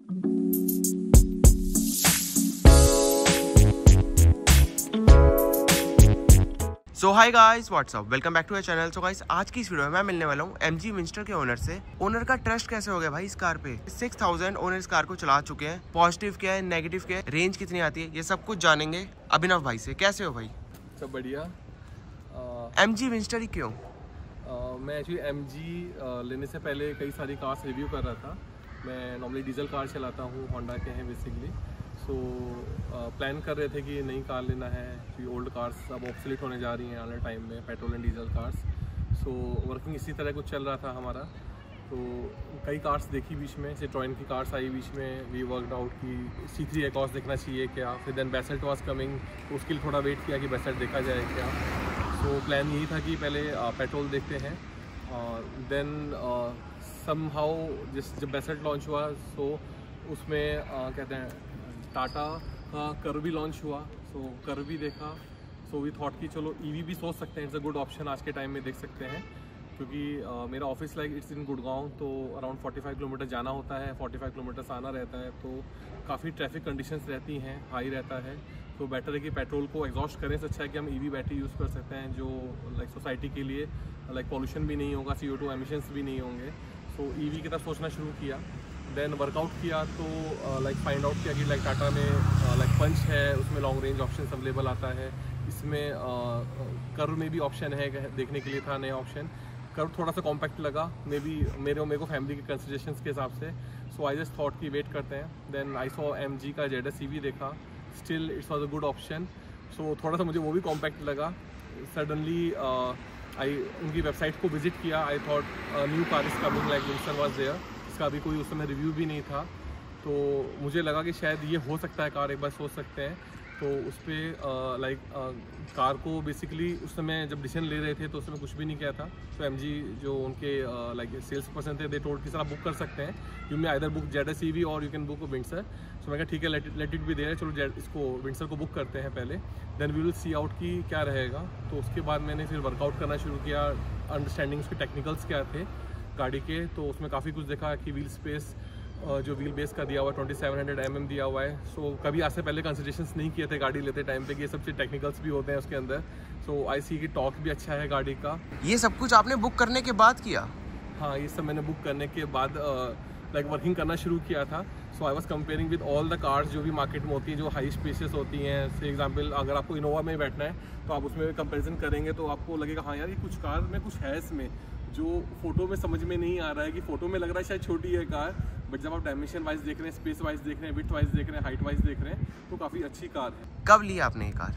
So hi guys, what's up, welcome back to our channel. So guys, आज की इस video में मैं मिलने वाला हूँ MG विंस्टर के ओनर से। ओनर का ट्रस्ट कैसे हो गया भाई इस कार पे। 6000 ओनर इस कार को चला चुके हैं। पॉजिटिव क्या है, नेगेटिव क्या है, रेंज कितनी आती है, ये सब कुछ जानेंगे अभिनव भाई से। कैसे हो भाई? सब बढ़िया। MG विंस्टर ही क्यों? मैं एक्चुअली MG लेने से पहले कई सारी कार्स रिव्यू कर रहा था। मैं नॉर्मली डीजल कार चलाता हूँ, होंडा के हैं बेसिकली। सो प्लान कर रहे थे कि नई कार लेना है क्योंकि ओल्ड कार्स अब ऑब्सोलीट होने जा रही हैं आने टाइम में, petrol and diesel cars. So working इसी तरह कुछ चल रहा था हमारा। तो कई कार्स देखी बीच में, सिट्रोएन की कार्स आई बीच में। वी वर्कड आउट कि C3 एकॉस देखना चाहिए क्या। फिर देन बेसेल्ट वाज कमिंग, तो उसके लिए थोड़ा वेट किया कि बेसेल्ट देखा जाए क्या। सो प्लान यही था कि पहले पेट्रोल देखते हैं और देन समहाउ जब बेसेल्ट लॉन्च हुआ सो उसमें कहते हैं टाटा का कर्व भी लॉन्च हुआ। सो कर्व भी देखा। सो वी थॉट कि चलो EV भी सोच सकते हैं, इट्स अ गुड ऑप्शन आज के टाइम में देख सकते हैं। क्योंकि मेरा office like it's in Gurgaon, तो अराउंड 45 किलोमीटर जाना होता है, 45 किलोमीटर आना रहता है। तो काफ़ी ट्रैफिक कंडीशंस रहती हैं, हाई रहता है। तो बेटर है कि पेट्रोल को एग्जॉस्ट करें, से अच्छा है कि हम EV बैटरी यूज़ कर सकते हैं जो लाइक सोसाइटी के लिए लाइक पॉल्यूशन भी नहीं होगा, CO2 एमिशंस भी नहीं होंगे। सो EV की तरफ सोचना शुरू किया। देन वर्कआउट किया तो लाइक फाइंड आउट किया कि लाइक टाटा में लाइक पंच है, उसमें लॉन्ग रेंज ऑप्शन अवेलेबल आता है। इसमें कर्व में भी ऑप्शन है, देखने के लिए था नया ऑप्शन। कर्व थोड़ा सा कॉम्पैक्ट लगा मेरे को फैमिली के कंसिडरेशंस के हिसाब से। सो आई जस्ट थॉट कि वेट करते हैं। देन आई सॉ MG का ZS EV देखा, still it's was a good option. So थोड़ा सा मुझे वो भी कॉम्पैक्ट लगा। सडनली उनकी वेबसाइट को विजिट किया। I thought new car is coming like Windsor was there. इसका अभी कोई उस समय रिव्यू भी नहीं था, तो मुझे लगा कि शायद ये हो सकता है कार, एक बार सोच सकते हैं। तो उस पर लाइक कार को बेसिकली उस समय जब डिसीजन ले रहे थे तो उसमें कुछ भी नहीं किया था। तो MG जो उनके लाइक सेल्स पर्सन थे, दे टोल्ड कि सर आप बुक कर सकते हैं, you may either book ZS EV और यू कैन बुक विंडसर। सो मैं कहा ठीक है, लेट इट भी देयर, चलो इसको विंडसर को बुक करते हैं पहले, then we will see out की क्या रहेगा। तो उसके बाद मैंने फिर वर्कआउट करना शुरू किया, अंडरस्टैंडिंग उसके टेक्निकल्स क्या थे गाड़ी के। तो उसमें काफ़ी कुछ देखा कि व्हील स्पेस जो व्हील बेस का दिया हुआ है 2700 mm दिया हुआ है। सो कभी आज से पहले कंसिडरेशंस नहीं किए थे गाड़ी लेते टाइम पे कि ये सब चीज़ टेक्निकल्स भी होते हैं उसके अंदर। सो आई सी की टॉक भी अच्छा है गाड़ी का। ये सब कुछ आपने बुक करने के बाद किया? हाँ, ये सब मैंने बुक करने के बाद लाइक वर्किंग करना शुरू किया था। So I was comparing with all the cars जो भी मार्केट में होती हैं, जो हाई स्पेसियस होती हैं। फॉर एग्जाम्पल अगर आपको इनोवा में बैठना है तो आप उसमें कंपेरिजन करेंगे तो आपको लगेगा हाँ यार, ये कुछ कार में कुछ है इसमें जो फोटो में समझ में नहीं आ रहा है। कि फोटो में लग रहा है शायद छोटी है कार, बट जब आप डायमेंशन वाइज देख रहे हैं, स्पेस वाइज देख रहे हैं, विड्थ वाइज देख रहे हैं, हाइट वाइज देख रहे हैं, तो काफ़ी अच्छी कार है। कब लिया आपने ये कार?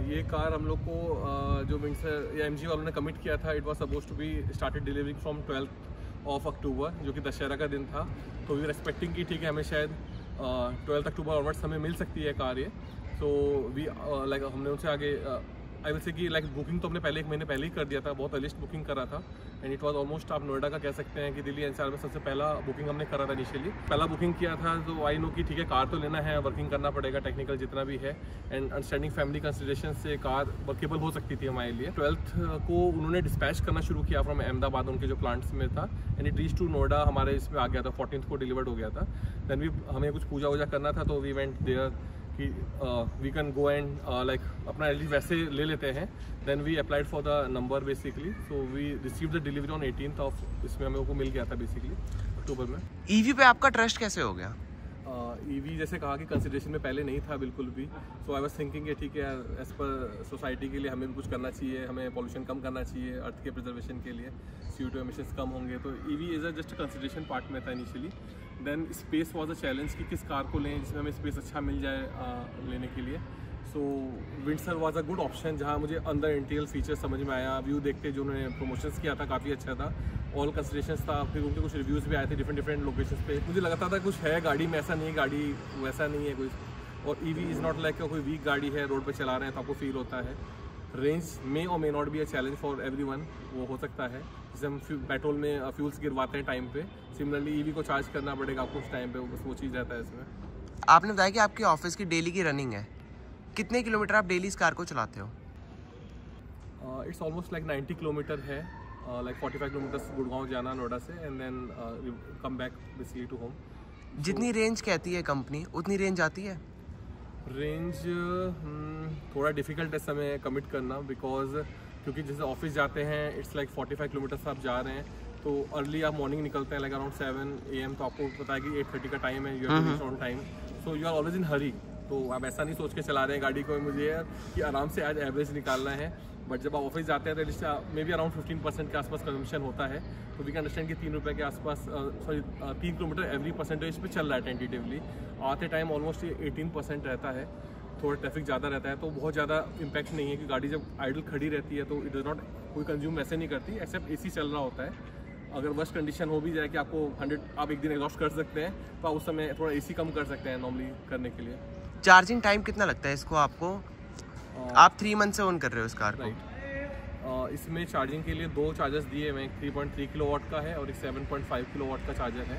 ये कार हम लोग को जो विंडसर या MG वालों ने कमिट किया था, it was suppose to be started delivering from 12 October, जो कि दशहरा का दिन था। तो वी आर एक्सपेक्टिंग कि ठीक है, हमें शायद 12 अक्टूबर ऑनवर्ड्स हमें मिल सकती है कार ये। सो वी लाइक हमने उनसे आगे आई विल से कि लाइक बुकिंग तो हमने पहले 1 महीने पहले ही कर दिया था, बहुत अर्लीस्ट बुकिंग करा था। एंड इट वाज ऑलमोस्ट, आप नोएडा का कह सकते हैं कि दिल्ली NCR में सबसे पहला बुकिंग हमने करा था। इनिशियली पहला बुकिंग किया था, तो आई नो कि ठीक है कार तो लेना है, वर्किंग करना पड़ेगा, टेक्निकल जितना भी है, एंड अंडरस्टैंडिंग फैमिली कंसिडरेशन से कार वर्केबल हो सकती थी हमारे लिए। 12th को उन्होंने डिस्पैच करना शुरू किया फ्रॉम अहमदाबाद, उनके जो प्लांट्स में था, and it reach to Noida हमारे इसमें आ गया था। 14th को डिलीवर्ड हो गया था। देन भी हमें कुछ पूजा वूजा करना था, तो वी वेंट देयर कि we can go and like अपना एटलीस्ट वैसे ले लेते हैं। Then we applied for the number basically. So we receive the delivery on 18th of, इसमें हमें को मिल गया था बेसिकली अक्टूबर में। EV पे आपका ट्रस्ट कैसे हो गया? EV जैसे कहा कि कंसिडरेशन में पहले नहीं था बिल्कुल भी। सो आई वाज थिंकिंग कि ठीक है, एज पर सोसाइटी के लिए हमें भी कुछ करना चाहिए, हमें पॉल्यूशन कम करना चाहिए, अर्थ के प्रिजर्वेशन के लिए, CO2 एमिशंस कम होंगे। तो EV is just consideration part में था initially. Then space was a challenge कि किस कार को लें जिसमें हमें स्पेस अच्छा मिल जाए लेने के लिए। So Windsor was a good option, जहाँ मुझे अंदर इंटीरियर फीचर समझ में आया। व्यू देखते जो उन्होंने प्रमोशंस किया था काफ़ी अच्छा था, ऑल कंसिडरेशंस था। फिर उनके कुछ रिव्यूज़ भी आए थे डिफरेंट लोकेशंस पे। मुझे लगता था कुछ है गाड़ी में, ऐसा नहीं है गाड़ी वैसा नहीं है कोई। और EV इज़ नॉट लाइक कोई वीक गाड़ी है, रोड पे चला रहे हैं तो आपको फील होता है। रेंज में और may not be a challenge for everyone, वो हो सकता है। जैसे हम पेट्रोल में फ्यूल्स गिरवाते हैं टाइम पे, सिमिलरली EV को चार्ज करना पड़ेगा आपको उस टाइम पे, बस वो चीज़ रहता है इसमें। आपने बताया कि आपके ऑफिस की डेली की रनिंग है, कितने किलोमीटर आप डेली इस कार को चलाते हो? इट्स ऑलमोस्ट लाइक 90 किलोमीटर है, लाइक 45 किलोमीटर गुड़गांव जाना नोएडा से, and then come back basically to home. जितनी रेंज कहती है कंपनी उतनी रेंज आती है? रेंज थोड़ा डिफिकल्ट है समय कमिट करना, बिकॉज क्योंकि जैसे ऑफिस जाते हैं इट्स लाइक 45 किलोमीटर्स आप जा रहे हैं, तो अर्ली आप मॉर्निंग निकलते हैं लाइक अराउंड 7 AM, तो आपको पता है कि 8:30 का टाइम है, you have to reach on time, so you are always in hurry. तो आप ऐसा नहीं सोच के चला रहे हैं गाड़ी को मुझे कि आराम से आज एवरेज निकालना है, बट जब आप ऑफिस जाते हैं तो मे बी अराउंड 15% के आसपास कंजम्पशन होता है, तो वी कैन अंडरस्टैंड कि 3 रुपये के आसपास 3 किलोमीटर एवरी परसेंटेज पे चल रहा है टेंटेटिवली। आते टाइम ऑलमोस्ट 18% रहता है, थोड़ा ट्रैफिक ज़्यादा रहता है, तो बहुत ज़्यादा इम्पैक्ट नहीं है कि गाड़ी जब आइडल खड़ी रहती है तो इट डज नॉट कोई कंज्यूम वैसे नहीं करती, एक्सेप्ट AC चल रहा होता है। अगर वर्स्ट कंडीशन हो भी जाए कि आपको 100 आप एक दिन एग्जॉस्ट कर सकते हैं, तो आप उस समय थोड़ा AC कम कर सकते हैं नॉर्मली करने के लिए। चार्जिंग टाइम कितना लगता है इसको आपको? आप 3 मंथ से ऑन कर रहे हो इस कार को? राइट। इसमें चार्जिंग के लिए 2 चार्जर्स दिए हुए हैं, 3.3 किलोवाट का है और एक 7.5 किलोवाट का चार्जर है।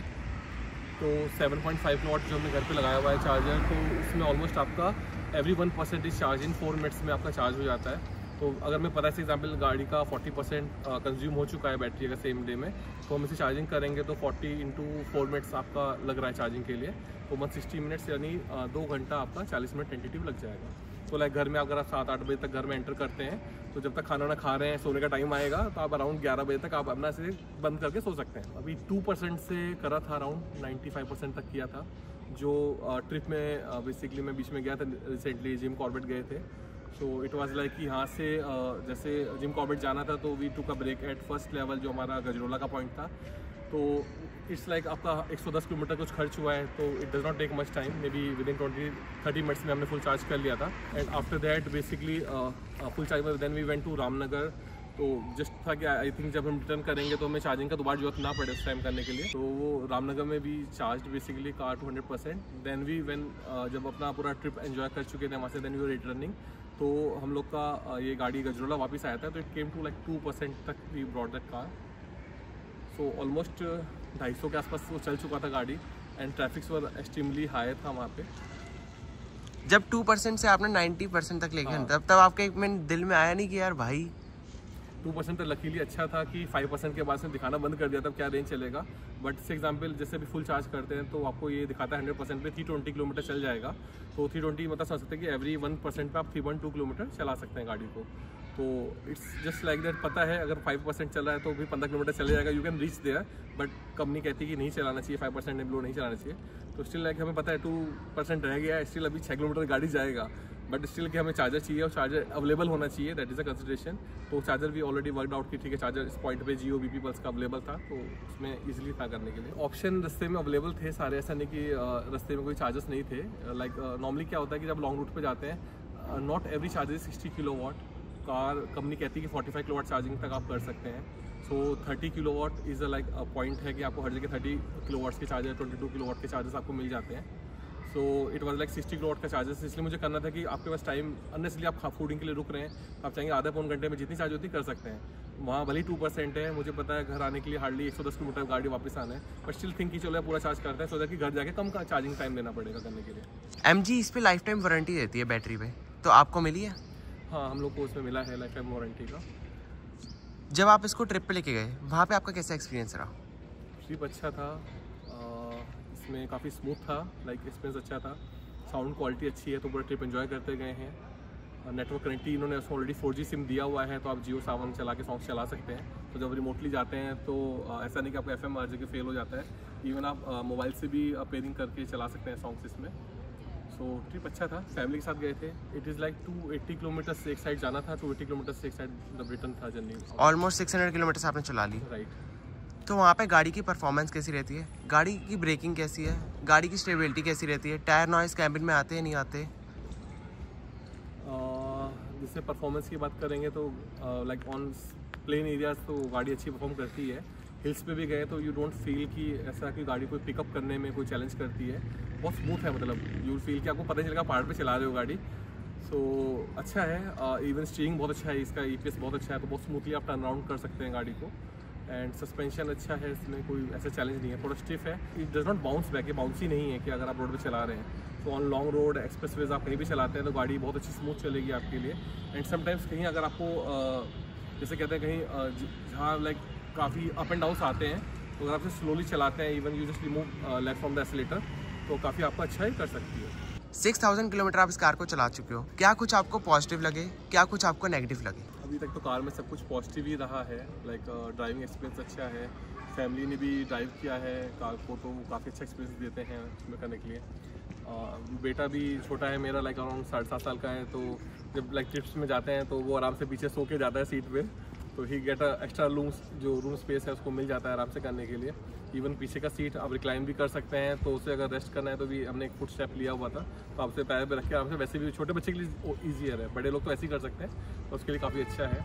तो 7.5 किलोवाट जो हमने घर पे लगाया हुआ है चार्जर, तो इसमें ऑलमोस्ट आपका एवरी 1% चार्ज इन 4 मिनट्स में आपका चार्ज हो जाता है। तो अगर मैं पता है एग्जाम्पल गाड़ी का 40% कंज्यूम हो चुका है बैटरी अगर सेम डे में, तो हम इसे चार्जिंग करेंगे तो 40 × 4 मिनट्स आपका लग रहा है चार्जिंग के लिए, तो 160 मिनट्स यानी 2 घंटा आपका 40 मिनट टेंटेटिव लग जाएगा। तो लाइक घर में अगर आप 7-8 बजे तक घर में एंटर करते हैं, तो जब तक खाना ना खा रहे हैं सोने का टाइम आएगा, तो आप अराउंड 11 बजे तक आप अपना से बंद करके सो सकते हैं। अभी 2% से करा था, अराउंड 95% तक किया था। जो ट्रिप में बेसिकली मैं बीच में गया था रिसेंटली, जिम कॉर्बेट गए थे, सो इट वाज लाइक कि यहाँ से जैसे जिम कॉर्बेट जाना था तो we took a break at first level जो हमारा गजरोला का पॉइंट था। तो इट्स लाइक आपका 110 किलोमीटर कुछ खर्च हुआ है, तो it does not take much time, maybe within 20-30 minutes में हमने फुल चार्ज कर लिया था। And after that basically full charge में then we went to Ramnagar. तो जस्ट था कि आई थिंक जब हम रिटर्न करेंगे तो हमें चार्जिंग का दोबारा जरूरत ना पड़े उस टाइम करने के लिए, तो वो रामनगर में भी charge basically car to 100%। Then we जब अपना पूरा ट्रिप एंजॉय कर चुके थे वहाँ से, देन वी वर रिटर्निंग, तो हम लोग का ये गाड़ी गजरोला वापस आया था, तो इट केम टू लाइक 2% तक we brought that car. So almost 250 के आसपास वो चल चुका था गाड़ी, and traffic were extremely high था वहाँ पे। जब 2% से आपने 90% तक लेके तब आपके एक मिनट दिल में आया नहीं कि यार भाई 2% तो लकीली अच्छा था कि 5% के बाद से दिखाना बंद कर दिया, तब क्या रेंज चलेगा। बट से एग्जांपल जैसे अभी फुल चार्ज करते हैं तो आपको ये दिखाता है 100% पे 320 किलोमीटर चल जाएगा, तो 320 मतलब समझ सकते हैं कि एवरी 1% पे आप 3.2 किलोमीटर चला सकते हैं गाड़ी को। तो इट्स जस्ट लाइक दैट, पता है अगर 5% चल रहा है तो भी 15 किलोमीटर चले जाएगा, you can reach there. But company कहती है कि नहीं चलाना चाहिए, 5% ने बिलो नहीं चलाना चाहिए, तो स्टिल लाइक हमें पता है 2% रह गया है, स्टिल अभी 6 किलोमीटर गाड़ी जाएगा, बट स्टिल कि हमें चार्जर चाहिए और चार्जर अवेलेबल होना चाहिए, दैट इज़ अ कंसिडरेशन। तो चार्जर भी ऑलरेडी वर्कड आउट की, ठीक है चार्जर इस पॉइंट पे जियो BP पल्स का अवेलेबल था, तो उसमें इजीली था करने के लिए। ऑप्शन रास्ते में अवेलेबल थे सारे, ऐसा नहीं कि रास्ते में कोई चार्जर्स नहीं थे। लाइक नॉर्मली क्या होता है कि जब लॉन्ग रूट पे जाते हैं, not every charger 60 kilowatt, car company कहती है कि 45 किलोवाट चार्जिंग तक आप कर सकते हैं। सो 30 kilowatt is a like point है कि आपको हर जगह 30 किलोवाट्स के चार्जर, 22 किलोवाट के चार्जर्स आपको मिल जाते हैं। So it was like 60 kilowatt का चार्जर्स, इसलिए मुझे करना था कि आपके पास टाइम अननेसली आप फूडिंग के लिए रुक रहे हैं, आप चाहेंगे आधे पौन घंटे में जितनी चार्ज होती कर सकते हैं। वहाँ भले ही 2% है, मुझे पता है घर आने के लिए हार्डली 110 किलोमीटर गाड़ी वापस आना है, बट स्टिल थिंक कि चलो पूरा चार्ज करते हैं, सो दैट कि घर जाके कम का चार्जिंग टाइम देना पड़ेगा करने के लिए। MG इस पर लाइफ टाइम वारंटी देती है बैटरी पे, तो आपको मिली है? हाँ, हम लोग को उसमें मिला है लाइफ टाइम वारंटी का। जब आप इसको ट्रिप पे लेके गए, वहाँ पे आपका कैसा एक्सपीरियंस रहा? ट्रिप अच्छा था, इसमें काफ़ी स्मूथ था, लाइक एक्सपीरियंस अच्छा था, साउंड क्वालिटी अच्छी है, तो पूरा ट्रिप एंजॉय करते गए हैं। नेटवर्क कनेक्टिविटी इन्होंने ऑलरेडी 4G सिम दिया हुआ है, तो आप जियो सावन चला के सॉन्ग्स चला सकते हैं। तो जब रिमोटली जाते हैं तो ऐसा नहीं कि आपको FM हर जगह फेल हो जाता है, इवन आप मोबाइल से भी पेयरिंग करके चला सकते हैं सॉन्ग्स इसमें। सो ट्रिप अच्छा था, फैमिली के साथ गए थे। इट इज़ लाइक 280 किलोमीटर से एक साइड जाना था, 280 किलोमीटर से एक साइड मतलब रिटर्न था जर्नी। ऑलमोस्ट 600 किलोमीटर आपने चला ली, राइट। तो वहाँ पे गाड़ी की परफॉर्मेंस कैसी रहती है? गाड़ी की ब्रेकिंग कैसी है? गाड़ी की स्टेबिलिटी कैसी रहती है? टायर नॉइस कैबिन में आते हैं नहीं आते? जिससे परफॉर्मेंस की बात करेंगे तो लाइक ऑन प्लेन एरियाज तो गाड़ी अच्छी परफॉर्म करती है। हिल्स पे भी गए तो यू डोंट फील कि ऐसा कि गाड़ी कोई पिकअप करने में कोई चैलेंज करती है, बहुत स्मूथ है, मतलब यू फील कि आपको पता नहीं चलेगा पहाड़ पे चला रहे हो गाड़ी। सो अच्छा है, इवन स्टीयरिंग बहुत अच्छा है इसका, EPS बहुत अच्छा है, तो बहुत स्मूथली आप टर्न अराउंड कर सकते हैं गाड़ी को। एंड सस्पेंशन अच्छा है, इसमें कोई ऐसा चैलेंज नहीं है, थोड़ा स्टिफ है, it does not bounce back, ये बाउंसी नहीं है कि अगर आप रोड पे चला रहे हैं तो ऑन लॉन्ग रोड एक्सप्रेसवेज आप कहीं भी चलाते हैं तो गाड़ी बहुत अच्छी स्मूथ चलेगी आपके लिए। एंड समटाइम्स कहीं अगर आपको जैसे कहते हैं कहीं जहाँ लाइक काफ़ी अप एंड डाउन्स आते हैं, तो अगर आप इसे स्लोली चलाते हैं, even you just remove left from the accelerator, तो काफ़ी आपको अच्छा ही कर सकती है। 6000 किलोमीटर आप इस कार को चला चुके हो, क्या कुछ आपको पॉजिटिव लगे, क्या कुछ आपको नेगेटिव लगे? अभी तक तो कार में सब कुछ पॉजिटिव ही रहा है। लाइक ड्राइविंग एक्सपीरियंस अच्छा है, फैमिली ने भी ड्राइव किया है कार को, तो वो काफ़ी अच्छा एक्सपीरियंस देते हैं उसमें करने के लिए। बेटा भी छोटा है मेरा, लाइक अराउंड 7.5 साल का है, तो जब लाइक ट्रिप्स में जाते हैं तो वो आराम से पीछे सो के जाता है सीट पे, तो ही गेट एक्स्ट्रा रूम स्पेस है उसको मिल जाता है आराम से करने के लिए। इवन पीछे का सीट आप रिक्लाइन भी कर सकते हैं, तो उसे अगर रेस्ट करना है तो भी हमने एक फुट स्टेप लिया हुआ था, तो आपसे पैर पे रख के आराम से, वैसे भी छोटे बच्चे के लिए ईजियर है, बड़े लोग तो ऐसे ही कर सकते हैं, तो उसके लिए काफ़ी अच्छा है।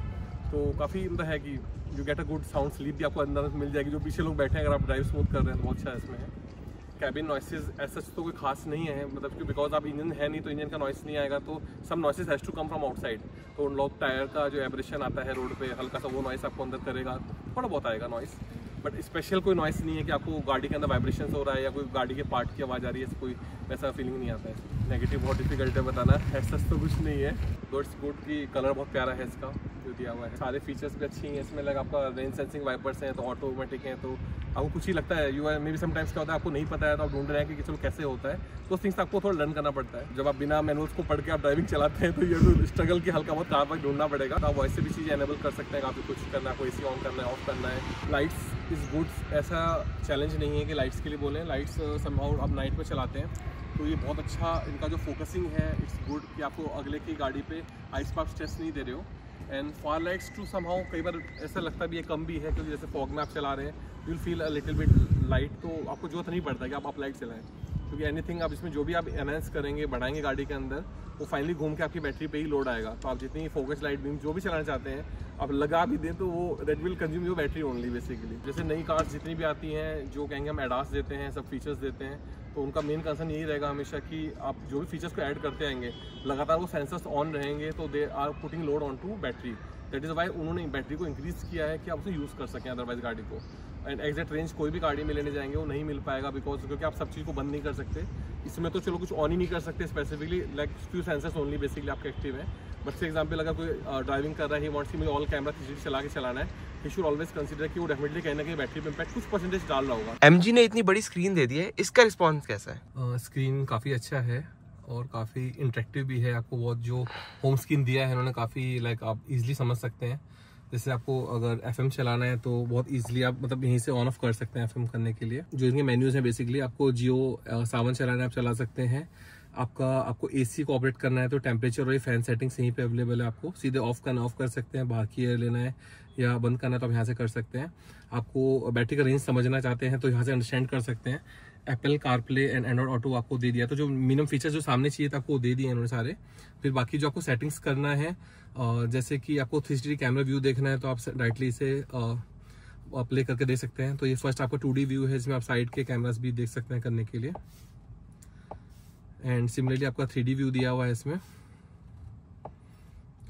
तो काफ़ी मतलब है कि you get a good sound sleep भी आपको अंदर मिल जाएगी। जो पीछे लोग बैठे हैं अगर आप ड्राइव स्मूथ कर रहे हैं तो बहुत अच्छा है इसमें है। कैबिन नॉइसेज ऐसा तो कोई खास नहीं है, मतलब कि बिकॉज आप इंजन है नहीं तो इंजन का नॉइस नहीं आएगा, तो some noises has to come from outside. तो उन लोग टायर का जो एब्रेशन आता है रोड पे, हल्का सा वो नॉइस आपको अंदर करेगा, थोड़ा बहुत आएगा नॉइस, बट स्पेशल कोई नॉइस नहीं है कि आपको गाड़ी के अंदर वाइब्रेशन हो रहा है या कोई गाड़ी के पार्ट की आवाज़ आ रही है, कोई वैसा फीलिंग नहीं आता है। नेगेटिव बहुत डिफिकल्ट है बताना, ऐसा तो कुछ नहीं है। गुड्स गुड की कलर बहुत प्यारा है इसका जो दिया हुआ है, सारे फीचर्स भी अच्छी हैं इसमें। लाइक आपका रेन सेंसिंग वाइपर्स हैं तो ऑटोमेटिक हैं, तो आपको कुछ ही लगता है you are maybe sometimes क्या होता है आपको नहीं पता है तो आप ढूंढ रहे हैं कि चलो कैसे होता है, तो उस थिंग्स आपको थोड़ा लर्न करना पड़ता है। जब आप बिना मैनुअल्स को पढ़ के आप ड्राइविंग चलाते हैं तो ये स्ट्रगल की हल्का बहुत कहाँ पर ढूंढना पड़ेगा। तो आप वॉइस से भी चीज़ें एनेबल कर सकते हैं, काफ़ी कुछ करना है, कोई AC ऑन करना है, ऑफ करना है। लाइट्स इज़ गुड, ऐसा चैलेंज नहीं है कि लाइट्स के लिए बोलें। लाइट्स समहाउ आप नाइट में चलाते हैं तो ये बहुत अच्छा, इनका जो फोकसिंग है इट्स गुड कि आपको अगले की गाड़ी पे आइस पाप स्ट्रेस नहीं दे रहे हो। And far lights too somehow कई बार ऐसा लगता भी है कम भी है, क्योंकि जैसे फॉग में आप चला रहे हैं you will feel a little bit light, तो आपको जरूरत नहीं पड़ता कि आप लाइट चलाएं, क्योंकि एनीथिंग आप इसमें जो भी आप एनहांस करेंगे, बढ़ाएंगे गाड़ी के अंदर, वो फाइनली घूम के आपकी बैटरी पे ही लोड आएगा। तो आप जितनी फोकस लाइट बीम जो भी चलाना चाहते हैं आप लगा भी दें तो वो that will consume your battery only basically. जैसे नई कार्स जितनी भी आती हैं जो कहेंगे हम एडास देते हैं, सब फीचर्स देते हैं, तो उनका मेन कंसर्न यही रहेगा हमेशा कि आप जो भी फीचर्स को ऐड करते आएंगे लगातार वो सेंसर्स ऑन रहेंगे, तो they are putting load on to battery. That is why उन्होंने बैटरी को इंक्रीज़ किया है कि आप उसे यूज़ कर सकें अदरवाइज गाड़ी को। एंड एग्जैक्ट रेंज कोई भी गाड़ी में लेने जाएंगे वो नहीं मिल पाएगा, बिकॉज क्योंकि आप सब चीज़ को बंद नहीं कर सकते। इसमें तो चलो कुछ ऑन ही नहीं कर सकते specifically, like few sensors only basically आपके एक्टिव है। बट फॉर एग्जाम्पल अगर कोई ड्राइविंग कर रहा है, ही वांट्स कि मुझे ऑल कैमरा चला के चलाना है, ही शुड ऑलवेज कंसीडर कि वो डेफिनेटली कहीं ना कहीं बैटरी पे इम्पैक्ट कुछ परसेंटेज डाल रहा होगा। MG ने इतनी बड़ी स्क्रीन दे दी है, इसका रिस्पॉन्स कैसा है? स्क्रीन काफ़ी अच्छा है और काफ़ी इंटरेक्टिव भी है। आपको बहुत जो होम स्क्रीन दिया है उन्होंने काफ़ी लाइक आप इजीली समझ सकते हैं। जैसे आपको अगर FM चलाना है तो बहुत इजीली आप मतलब यहीं से ऑन ऑफ कर सकते हैं FM करने के लिए। जो इनके मेन्यूज़ हैं बेसिकली, आपको जियो सावन चलाना है आप चला सकते हैं। आपको AC को ऑपरेट करना है तो टेम्परेचर और फैन सेटिंग्स यहीं पे अवेलेबल है, आपको सीधे ऑफ कर सकते हैं। बाहर की एयर लेना है या बंद करना है तो आप यहाँ से कर सकते हैं। आपको बैटरी का रेंज समझना चाहते हैं तो यहाँ से अंडरस्टैंड कर सकते हैं। Apple CarPlay and Android auto आपको दे दिया, तो जो मिनिमम फीचर्स जो सामने चाहिए था आपको दे दिए उन्होंने सारे। फिर बाकी जो आपको सेटिंग्स करना है, जैसे कि आपको 360 कैमरा व्यू देखना है तो आप डायरेक्टली इसे प्ले करके दे सकते हैं। तो ये फर्स्ट आपका 2D व्यू है, इसमें आप साइड के कैमरास भी देख सकते हैं करने के लिए। एंड सिमिलरली आपका 3D व्यू दिया हुआ है इसमें,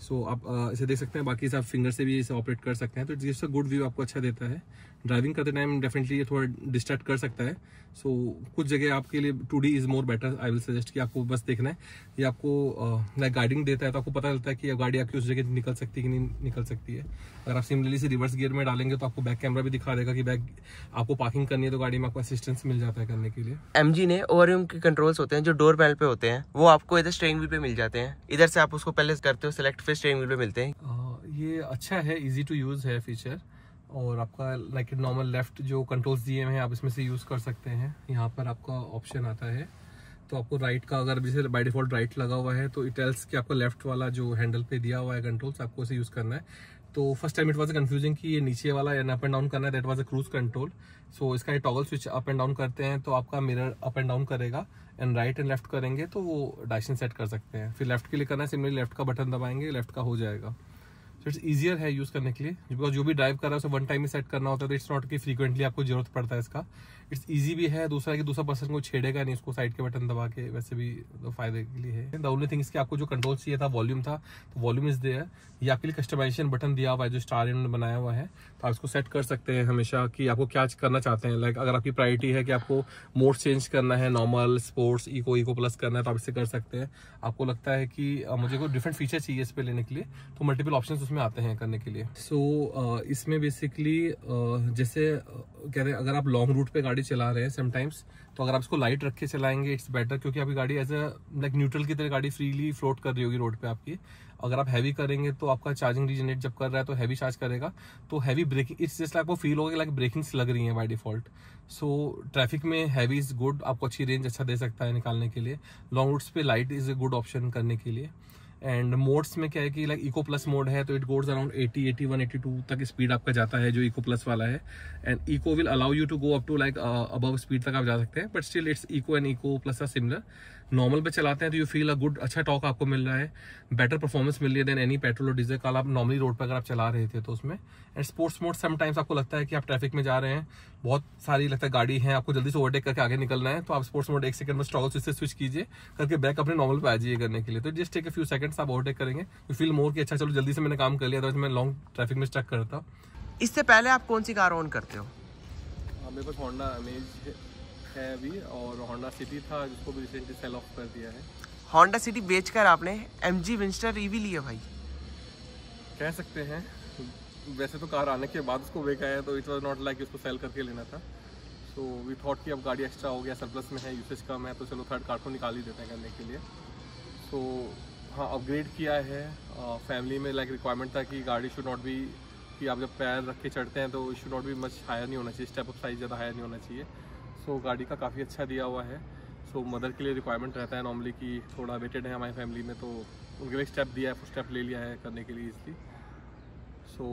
सो आप इसे देख सकते हैं। बाकी से आप फिंगर से भी इसे ऑपरेट कर सकते हैं, तो जिससे गुड व्यू आपको अच्छा देता है। ड्राइविंग करते टाइम डेफिनेटली ये थोड़ा डिस्ट्रैक्ट कर सकता है, सो कुछ जगह आपके लिए 2D is more better. I will suggest कि आपको बस देखना है, ये आपको लाइक गाइडिंग देता है तो आपको पता चलता है कि गाड़ी आपकी उस जगह निकल सकती है कि नहीं निकल सकती है। अगर आप सिमिलरली से रिवर्स गियर में डालेंगे तो आपको बैक कैमरा भी दिखा देगा कि बैक आपको पार्किंग करनी है तो गाड़ी में आपको असिस्टेंस मिल जाता है करने के लिए। MG ने ओवरव्यू के कंट्रोल्स होते हैं जो डोर पैनल पे होते हैं, वो आपको इधर स्टीयरिंग व्हील पे मिल जाते हैं। इधर से आप उसको पहले करते हो सिलेक्ट, फिर स्टीयरिंग व्हील पे मिलते हैं। ये अच्छा है, इजी टू यूज़ है फीचर। और आपका लाइक नॉर्मल लेफ्ट जो कंट्रोल्स दिए हुए हैं आप इसमें से यूज़ कर सकते हैं। यहाँ पर आपका ऑप्शन आता है तो आपको राइट का, अगर जैसे बाय डिफॉल्ट राइट लगा हुआ है तो इट टेल्स कि आपको लेफ्ट वाला जो हैंडल पे दिया हुआ है कंट्रोल्स आपको उसे यूज़ करना है। तो first time it was confusing कि ये नीचे वाला अप एंड डाउन करना है, that was a cruise control. So इसका ये toggle switch up and down करते हैं तो आपका मिरर अप एंड डाउन करेगा, एंड राइट एंड लेफ्ट करेंगे तो वो डायरेक्शन सेट कर सकते हैं। फिर लेफ्ट के लिए करना है, सिमिलरली लेफ्ट का बटन दबाएंगे, लेफ्ट का हो जाएगा। तो इट्स ईजियर है यूज़ करने के लिए, बिकॉज जो भी ड्राइव कर रहा है उसे वन टाइम ही सेट करना होता है, तो इट्स नॉट कि फ्रीक्वेंटली आपको जरूरत पड़ता है इसका। इट्स ईजी भी है, दूसरा कि दूसरा पर्सन को छेड़ेगा नहीं उसको साइड के बटन दबा के, वैसे भी तो फायदे के लिए है। द ओनली थिंग कि आपको जो कंट्रोल चाहिए था वॉल्यूम था, तो वॉल्यूम इज देयर। ये आपके लिए कस्टमाइजेशन बटन दिया हुआ है जो स्टार इन्होंने बनाया हुआ है, तो आप इसको सेट कर सकते हैं हमेशा कि आपको क्या करना चाहते हैं। लाइक अगर आपकी प्रायोरिटी है कि आपको मोड चेंज करना है, नॉर्मल, स्पोर्ट्स, इको प्लस करना है, तो आप इससे कर सकते हैं। आपको लगता है कि मुझे कोई डिफरेंट फीचर चाहिए इस पे लेने के लिए, तो मल्टीपल ऑप्शंस उसमें आते हैं करने के लिए। सो इसमें बेसिकली जैसे कहते हैं अगर आप लॉन्ग रूट पे गाड़ी चला रहे हैं समटाइम्स, तो अगर आप इसको लाइट रख के चलाएंगे इट्स बेटर, क्योंकि आपकी गाड़ी एज अ लाइक न्यूट्रल की तरह गाड़ी फ्रीली फ्लोट कर रही होगी रोड पे आपकी। अगर आप हैवी करेंगे तो आपका चार्जिंग रीजनरेट जब कर रहा है तो हैवी चार्ज करेगा, तो हैवी ब्रेकिंग इट्स जस्ट आपको फील होगा लाइक ब्रेकिंग्स लग रही हैं बाय डिफॉल्ट। सो ट्रैफिक में हैवी इज गुड, आपको अच्छी रेंज अच्छा दे सकता है निकालने के लिए। लॉन्ग रूट्स पे light is a good option करने के लिए। एंड मोड्स में क्या है कि लाइक इको प्लस मोड है तो इट गोज अराउंड 80, 81, 82 तक स्पीड आपका जाता है जो इको प्लस वाला है। And eco will allow you to go up to like above speed तक आप जा सकते हैं, but still it's eco and eco plus are similar. Normal पे चलाते हैं तो यू फील अ गुड, अच्छा टॉक आपको मिल रहा है, बेटर परफॉर्मेंस मिल रही है देन एनी पेट्रोल और डीजल कार आप नॉर्मली रोड पर अगर आप चला रहे थे तो उसमें। एंड स्पोर्ट्स मोड समटाइम्स आपको लगता है कि आप ट्रैफिक में जा रहे हैं, बहुत सारी लगता है गाड़ी है, आपको जल्दी से ओवरटेक करके आगे निकलना है, तो आप स्पोर्ट्स मोड 1 सेकंड में टॉगल से स्विच कीजिए करके बैक अपने नॉर्मल पे आ जाइए करने के लिए। तो just take a few seconds, आप ओवरटेक करेंगे, यू फील मोर कि अच्छा चलो जल्दी से मैंने काम कर लिया, तो मैं लॉन्ग ट्रैफिक में स्टक करता। इससे पहले आप कौन सी कार ओन करते हो? मेरे पास होंडा अमेज है अभी, और होंडा सिटी था जिसको भी रिसेंटली सेल ऑफ कर दिया है। होंडा सिटी बेचकर आपने MG विंस्टर EV लिया भाई, कह सकते हैं। वैसे तो कार आने के बाद उसको बेचा है, तो इट वाज नॉट लाइक उसको सेल करके लेना था। सो वी थॉट कि अब गाड़ी एक्स्ट्रा हो गया, सरप्लस में है, यूसेज कम है, तो चलो थर्ड कार को निकाल ही देते हैं करने के लिए। सो हाँ, अपग्रेड किया है। फैमिली में लाइक रिक्वायरमेंट था कि गाड़ी शुड नॉट बी कि आप जब पैर रख के चढ़ते हैं तो should not be much higher नहीं होना चाहिए, स्टेप अप साइज ज़्यादा हायर नहीं होना चाहिए। सो गाड़ी का काफ़ी अच्छा दिया हुआ है। सो मदर के लिए रिक्वायरमेंट रहता है नॉर्मली कि थोड़ा वेटेड है हमारी फैमिली में, तो उनके लिए स्टेप दिया है, स्टेप ले लिया है करने के लिए इसलिए। So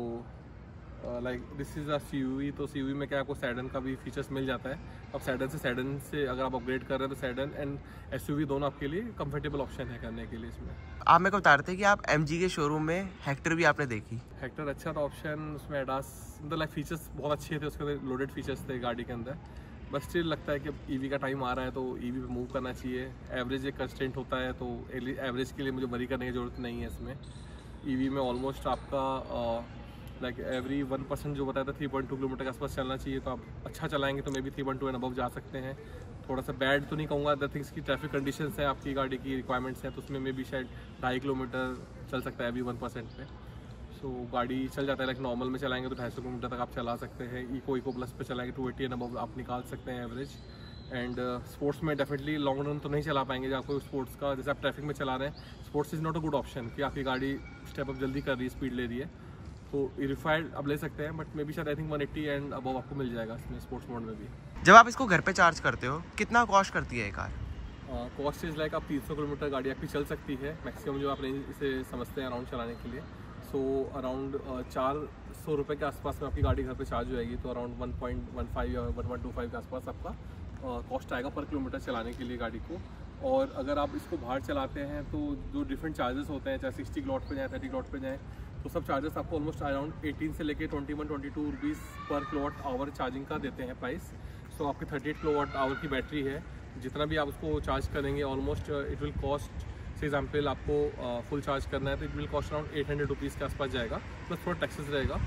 like this is a CUV, तो CUV में क्या आपको सैडन का भी फीचर्स मिल जाता है। अब सैडन से अगर आप अपग्रेड कर रहे हैं तो सैडन एंड SUV दोनों आपके लिए कंफर्टेबल ऑप्शन है करने के लिए इसमें। आप मेरे को बता रहे थे कि आप MG के शोरूम में हेक्टर भी आपने देखी। हेक्टर अच्छा था ऑप्शन, उसमें एडास मतलब लाइक फीचर्स बहुत अच्छे थे, उसके अंदर लोडेड फीचर्स थे गाड़ी के अंदर। बट स्टिल लगता है कि अब EV का टाइम आ रहा है तो EV पे मूव करना चाहिए। एवरेज एक कंस्टेंट होता है, तो एवरेज के लिए मुझे वरी करने की ज़रूरत नहीं है इसमें। EV में ऑलमोस्ट आपका लाइक एवरी 1% जो बताया था 3.2 किलोमीटर के आसपास चलना चाहिए, तो आप अच्छा चलाएंगे तो मे बी 3.2 एंड अबव जा सकते हैं। थोड़ा सा बैड तो नहीं कहूँगा, अदर थिंग्स की ट्रैफिक कंडीशंस हैं, आपकी गाड़ी की रिक्वायरमेंट्स हैं, तो उसमें मे बी शायद 2.5 किलोमीटर चल सकता है एवरी 1% पे। सो गाड़ी चल जाता है, लाइक नॉर्मल में चलाएंगे तो 250 किलोमीटर तक आप चला सकते हैं। इको प्लस पे चलाएंगे 280 एंड अबव आप निकाल सकते हैं एवरेज। एंड स्पोर्ट्स में डेफिनेटली लॉन्ग रन तो नहीं चला पाएंगे, जब आपको स्पोर्ट्स का जैसे आप ट्रैफिक में चला रहे हैं, sports is not a good option कि आपकी गाड़ी स्टेप अप जल्दी कर रही है, स्पीड ले रही है, तो रिफाइंड आप ले सकते हैं, बट मे बी शायद आई थिंक 180 एंड अबव आपको मिल जाएगा इसमें स्पोर्ट्स मोड में भी। जब आप इसको घर पे चार्ज करते हो कितना कॉस्ट करती है ये कार? कॉस्ट इज़ लाइक आप 300 किलोमीटर गाड़ी आपकी चल सकती है मैक्सिमम, जो आप रेंज इसे समझते हैं अराउंड चलाने के लिए। सो अराउंड 400 रुपये के आसपास में आपकी गाड़ी घर पे चार्ज हो जाएगी, तो अराउंड 1.15 या 1.25 के आसपास आपका कॉस्ट आएगा पर किलोमीटर चलाने के लिए गाड़ी को। और अगर आप इसको बाहर चलाते हैं तो जो डिफरेंट चार्जेस होते हैं, चाहे 60 किलोवाट पे जाएँ, 30 किलोवाट पे जाएँ, तो सब चार्जेस आपको ऑलमोस्ट अराउंड 18 से लेके 21-22 रुपीज़ पर किलोवाट आवर चार्जिंग का देते हैं प्राइस। सो आपकी 38 किलोवाट आवर की बैटरी है, जितना भी आप उसको चार्ज करेंगे almost it will cost, for example आपको फुल चार्ज करना है तो it will cost around 800 rupees के आसपास जाएगा, प्लस थोड़ा टैक्सेस रहेगा।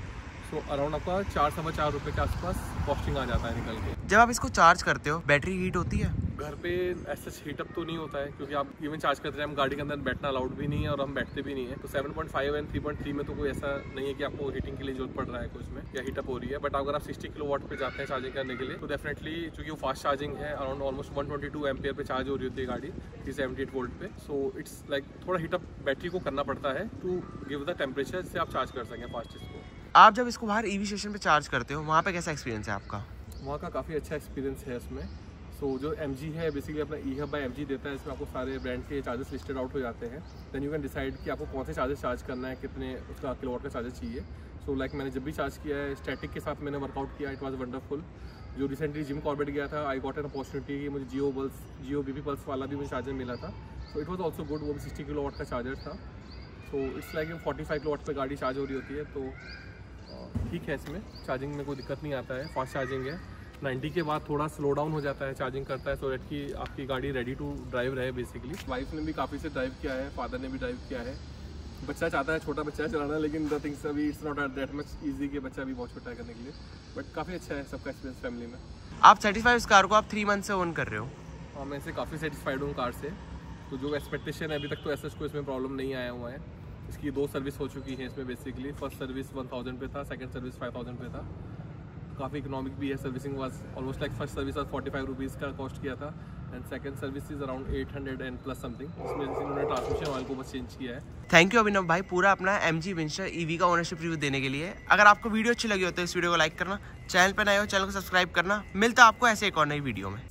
सो अराउंड आपका 4-4.25 रुपये के आसपास कॉस्टिंग आ जाता है निकल के। जब आप इसको चार्ज करते हो बैटरी हीट होती है? घर पे ऐसा हीटअप तो नहीं होता है, क्योंकि आप इवन चार्ज करते टाइम गाड़ी के अंदर बैठना अलाउड भी नहीं है और हम बैठते भी नहीं है, तो 7.5 एंड 3.3 में तो कोई ऐसा नहीं है कि आपको हीटिंग के लिए जरूरत पड़ रहा है कुछ में या हीटअप हो रही है। बट अगर आप 60 किलोवाट पे जाते हैं चार्जिंग करने के लिए तो डेफिनेटली, क्योंकि वो फास्ट चार्जिंग है, अराउंड ऑलमोस्ट 122 एम्पियर पे चार्ज हो रही होती है गाड़ी 378 वोल्ट पे। सो इट्स लाइक थोड़ा हीटअप बैटरी को करना पड़ता है टू गिव द टेम्परेचर जिससे आप चार्ज कर सकें फास्ट इसको। आप जब इसको बाहर EV स्टेशन पे चार्ज करते हो वहाँ पे कैसा एक्सपीरियंस है आपका? वहाँ का काफ़ी अच्छा एक्सपीरियंस है इसमें। सो जो MG है बेसिकली अपना eHub बाय MG देता है, इसमें आपको सारे ब्रांड के चार्जेस लिस्टेड आउट हो जाते हैं। देन यू कैन डिसाइड कि आपको कौन से चार्जेस चार्ज करना है, कितने उसका किलोवाट का चार्जेस चाहिए। सो लाइक मैंने जब भी चार्ज किया है स्टैटिक के साथ मैंने वर्कआउट किया, इट वाज वंडरफुल। जो रिसेंटली जिम कॉर्बेट गया था, आई गॉट एन अपॉर्चुनिटी कि मुझे जियो BP पल्स वाला भी मुझे चार्जर मिला था, so it was also good. वो भी 60 किलोवाट का चार्जर था। सो इट्स लाइक 45 किलोवाट पर गाड़ी चार्ज हो रही होती है, तो ठीक है, इसमें चार्जिंग में कोई दिक्कत नहीं आता है, फास्ट चार्जिंग है। 90 के बाद थोड़ा स्लो डाउन हो जाता है, चार्जिंग करता है, सो दैट कि आपकी गाड़ी रेडी टू ड्राइव रहे बेसिकली। वाइफ ने भी काफ़ी से ड्राइव किया है, फादर ने भी ड्राइव किया है। बच्चा चाहता है, छोटा बच्चा है चलाना, लेकिन द थिंग्स अभी it's not that much easy कि बच्चा भी बहुत छोटा है करने के लिए, बट काफ़ी अच्छा है सबका एक्सपीरियंस फैमिली में। आप सेटिस्फाइड इस कार को आप 3 मंथ से ओन कर रहे हो? हाँ, मैं इससे काफ़ी सेटिस्फाइड हूँ कार से। तो जो एक्सपेक्टेशन है अभी तक तो ऐसा कोई इसमें प्रॉब्लम नहीं आया हुआ है। इसकी 2 सर्विस हो चुकी हैं इसमें बेसिकली। फर्स्ट सर्विस 1000 पे था, सेकंड सर्विस 5000 पे था। काफ़ी इकोनॉमिक भी है। Servicing was almost like first service was 45 rupees का कॉस्ट किया था and second service is around 800 and plus something. इसमें इन्होंने ट्रांसमिशन ऑयल को बस चेंज किया है। थैंक यू अभिनव भाई पूरा अपना MG विंस्टर EV का ओनरशिप रिव्यू देने के लिए। अगर आपको वीडियो अच्छी लगी हो तो इस वीडियो को लाइक करना, चैनल पर नए हो चैनल को सब्सक्राइब करना। मिलता है आपको ऐसे एक और नई वीडियो में।